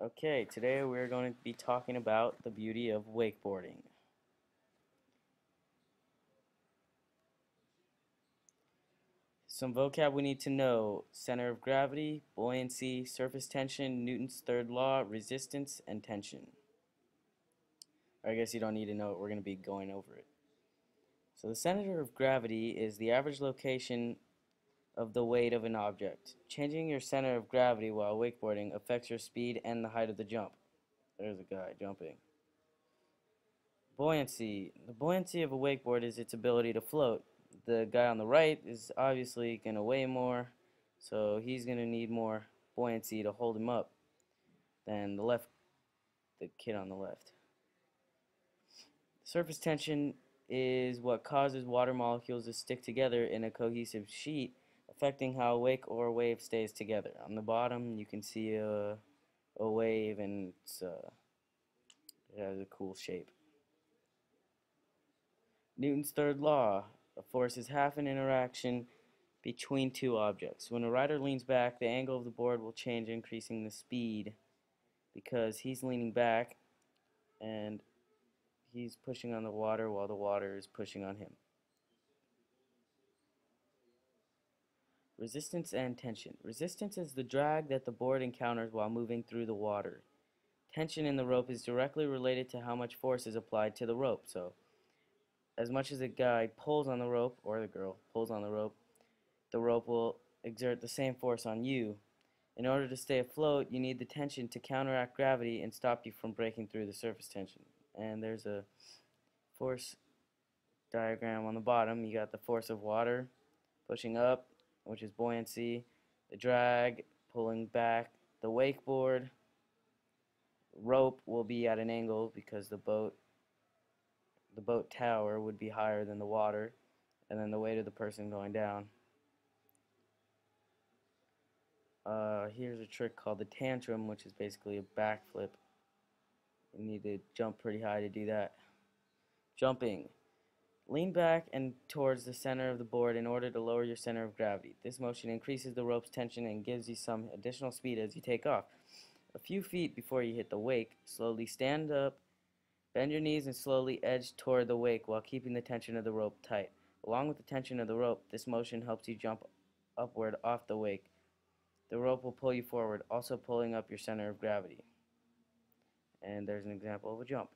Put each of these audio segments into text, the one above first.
Okay, today we're going to be talking about the beauty of wakeboarding. Some vocab we need to know: center of gravity, buoyancy, surface tension, Newton's third law, resistance, and tension. Or I guess you don't need to know it, we're going to be going over it. So the center of gravity is the average location of the weight of an object. Changing your center of gravity while wakeboarding affects your speed and the height of the jump. There's a guy jumping. Buoyancy. The buoyancy of a wakeboard is its ability to float. The guy on the right is obviously going to weigh more, so he's going to need more buoyancy to hold him up than the kid on the left. Surface tension is what causes water molecules to stick together in a cohesive sheet, affecting how a wake or a wave stays together. On the bottom, you can see a wave, and it has a cool shape. Newton's third law: a force is half an interaction between two objects. When a rider leans back, the angle of the board will change, increasing the speed because he's leaning back and he's pushing on the water while the water is pushing on him. Resistance and tension. Resistance is the drag that the board encounters while moving through the water. Tension in the rope is directly related to how much force is applied to the rope. So, as much as a guy pulls on the rope, or the girl pulls on the rope will exert the same force on you. In order to stay afloat, you need the tension to counteract gravity and stop you from breaking through the surface tension. And there's a force diagram on the bottom. You got the force of water pushing up, which is buoyancy, the drag pulling back the wakeboard. Rope will be at an angle because the boat tower would be higher than the water, and then the weight of the person going down. Here's a trick called the tantrum, which is basically a backflip. You need to jump pretty high to do that. Jumping. Lean back and towards the center of the board in order to lower your center of gravity. This motion increases the rope's tension and gives you some additional speed as you take off. A few feet before you hit the wake, slowly stand up, bend your knees, and slowly edge toward the wake while keeping the tension of the rope tight. Along with the tension of the rope, this motion helps you jump upward off the wake. The rope will pull you forward, also pulling up your center of gravity. And there's an example of a jump.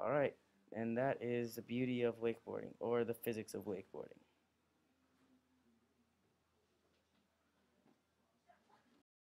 Alright, and that is the beauty of wakeboarding, or the physics of wakeboarding.